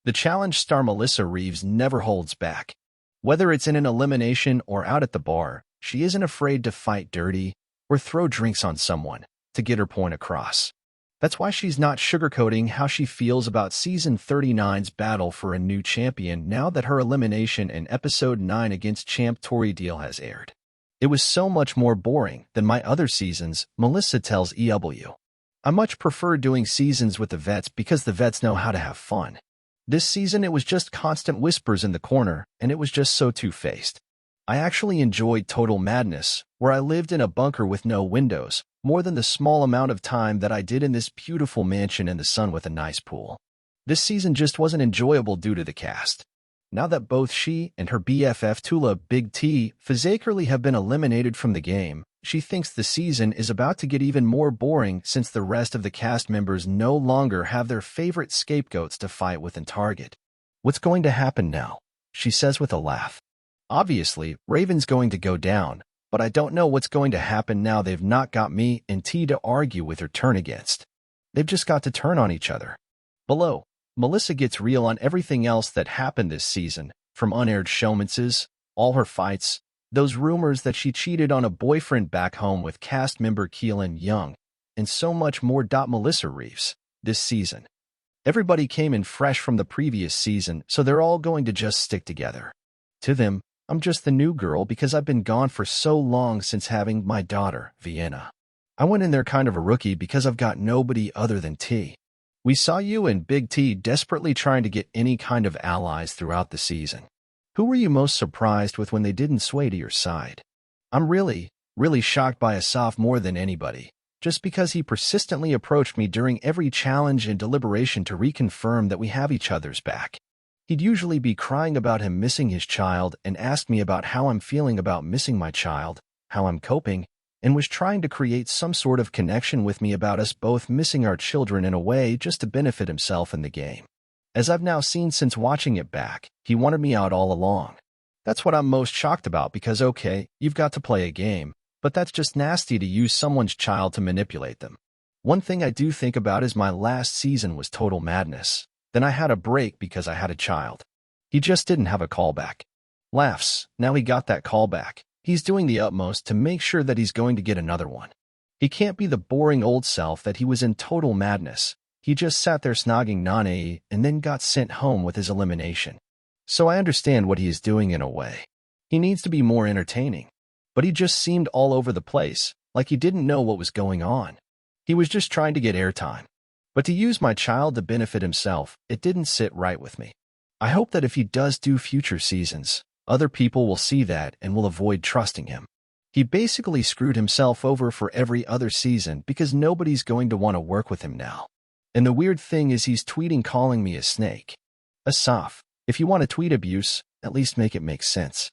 The challenge star Melissa Reeves never holds back. Whether it's in an elimination or out at the bar, she isn't afraid to fight dirty or throw drinks on someone to get her point across. That's why she's not sugarcoating how she feels about Season 39's battle for a new champion now that her elimination in Episode 9 against champ Tori Deal has aired. It was so much more boring than my other seasons, Melissa tells EW. I much prefer doing seasons with the vets because the vets know how to have fun. This season it was just constant whispers in the corner, and it was just so two-faced. I actually enjoyed Total Madness, where I lived in a bunker with no windows, more than the small amount of time that I did in this beautiful mansion in the sun with a nice pool. This season just wasn't enjoyable due to the cast. Now that both she and her BFF Tula Big T physically have been eliminated from the game, she thinks the season is about to get even more boring since the rest of the cast members no longer have their favorite scapegoats to fight with and target. What's going to happen now? She says with a laugh. Obviously, Raven's going to go down, but I don't know what's going to happen now they've not got me and T to argue with or turn against. They've just got to turn on each other. Below, Melissa gets real on everything else that happened this season, from unaired showmances, all her fights, those rumors that she cheated on a boyfriend back home with cast member Keelan Young, and so much more. Melissa Reeves, this season. Everybody came in fresh from the previous season, so they're all going to just stick together. To them, I'm just the new girl because I've been gone for so long since having my daughter, Vienna. I went in there kind of a rookie because I've got nobody other than T. We saw you and Big T desperately trying to get any kind of allies throughout the season. Who were you most surprised with when they didn't sway to your side? I'm really shocked by Asaf more than anybody, just because he persistently approached me during every challenge and deliberation to reconfirm that we have each other's back. He'd usually be crying about him missing his child and ask me about how I'm feeling about missing my child, how I'm coping, and was trying to create some sort of connection with me about us both missing our children in a way just to benefit himself in the game. As I've now seen since watching it back, he wanted me out all along. That's what I'm most shocked about because okay, you've got to play a game, but that's just nasty to use someone's child to manipulate them. One thing I do think about is my last season was Total Madness. Then I had a break because I had a child. He just didn't have a callback. Laughs, now he got that callback. He's doing the utmost to make sure that he's going to get another one. He can't be the boring old self that he was in Total Madness. He just sat there snogging Nanae and then got sent home with his elimination. So I understand what he is doing in a way. He needs to be more entertaining. But he just seemed all over the place, like he didn't know what was going on. He was just trying to get airtime. But to use my child to benefit himself, it didn't sit right with me. I hope that if he does do future seasons, other people will see that and will avoid trusting him. He basically screwed himself over for every other season because nobody's going to want to work with him now. And the weird thing is he's tweeting calling me a snake. Asaf, if you want to tweet abuse, at least make it make sense.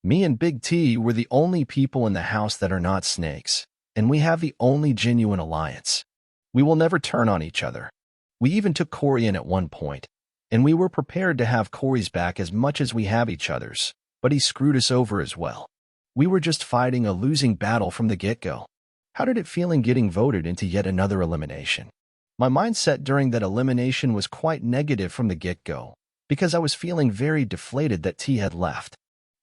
Me and Big T were the only people in the house that are not snakes, and we have the only genuine alliance. We will never turn on each other. We even took Corey in at one point, and we were prepared to have Corey's back as much as we have each other's, but he screwed us over as well. We were just fighting a losing battle from the get-go. How did it feel in getting voted into yet another elimination? My mindset during that elimination was quite negative from the get-go, because I was feeling very deflated that T had left.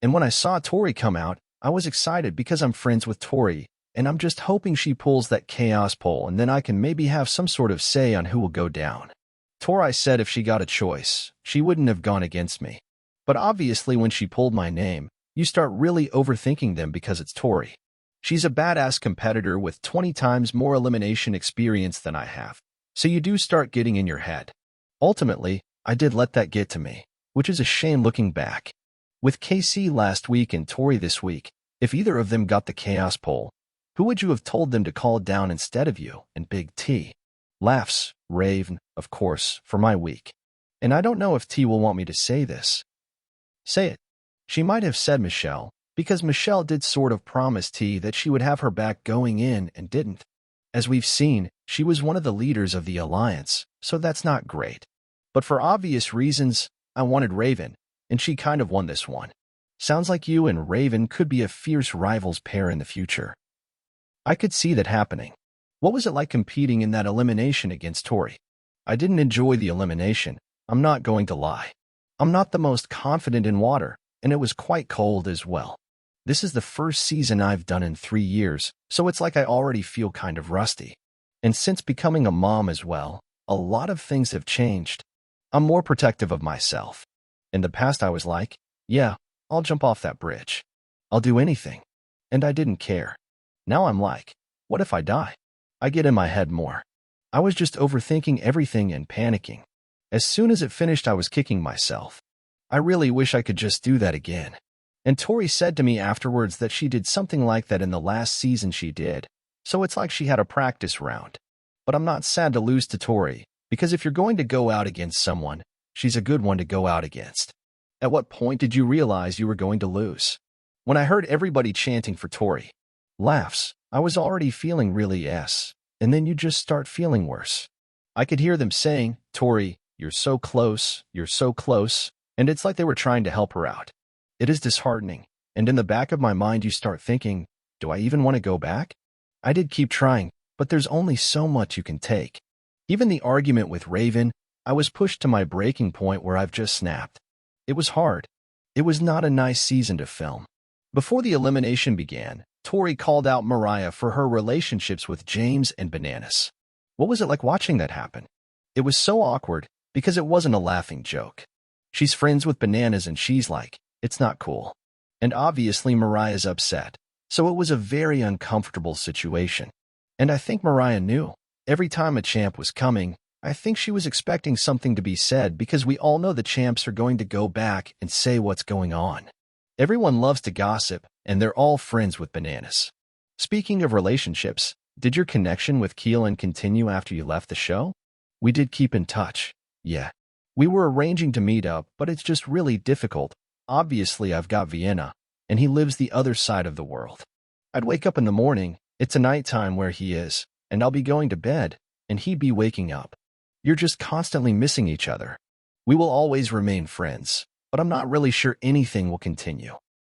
And when I saw Tori come out, I was excited because I'm friends with Tori, and I'm just hoping she pulls that chaos poll and then I can maybe have some sort of say on who will go down. Tori said if she got a choice, she wouldn't have gone against me. But obviously when she pulled my name, you start really overthinking them because it's Tori. She's a badass competitor with 20 times more elimination experience than I have, so you do start getting in your head. Ultimately, I did let that get to me, which is a shame looking back. With KC last week and Tori this week, if either of them got the chaos poll, who would you have told them to call down instead of you and Big T? Laughs, Raven, of course, for my week. And I don't know if T will want me to say this. Say it. She might have said Michelle, because Michelle did sort of promise T that she would have her back going in and didn't. As we've seen, she was one of the leaders of the alliance, so that's not great. But for obvious reasons, I wanted Raven, and she kind of won this one. Sounds like you and Raven could be a fierce rivals pair in the future. I could see that happening. What was it like competing in that elimination against Tori? I didn't enjoy the elimination, I'm not going to lie. I'm not the most confident in water, and it was quite cold as well. This is the first season I've done in 3 years, so it's like I already feel kind of rusty. And since becoming a mom as well, a lot of things have changed. I'm more protective of myself. In the past I was like, yeah, I'll jump off that bridge. I'll do anything. And I didn't care. Now I'm like, what if I die? I get in my head more. I was just overthinking everything and panicking. As soon as it finished, I was kicking myself. I really wish I could just do that again. And Tori said to me afterwards that she did something like that in the last season she did, so it's like she had a practice round. But I'm not sad to lose to Tori, because if you're going to go out against someone, she's a good one to go out against. At what point did you realize you were going to lose? When I heard everybody chanting for Tori. Laughs, I was already feeling really yes, and then you just start feeling worse. I could hear them saying, Tori, you're so close, and it's like they were trying to help her out. It is disheartening, and in the back of my mind you start thinking, do I even want to go back? I did keep trying, but there's only so much you can take. Even the argument with Raven, I was pushed to my breaking point where I've just snapped. It was hard. It was not a nice season to film. Before the elimination began, Tori called out Mariah for her relationships with James and Bananas. What was it like watching that happen? It was so awkward, because it wasn't a laughing joke. She's friends with Bananas and she's like, it's not cool. And obviously Mariah's upset, so it was a very uncomfortable situation. And I think Mariah knew. Every time a champ was coming, I think she was expecting something to be said because we all know the champs are going to go back and say what's going on. Everyone loves to gossip, and they're all friends with Bananas. Speaking of relationships, did your connection with Keelan continue after you left the show? We did keep in touch. Yeah. We were arranging to meet up, but it's just really difficult. Obviously, I've got Vienna, and he lives the other side of the world. I'd wake up in the morning, it's a nighttime where he is, and I'll be going to bed, and he'd be waking up. You're just constantly missing each other. We will always remain friends, but I'm not really sure anything will continue.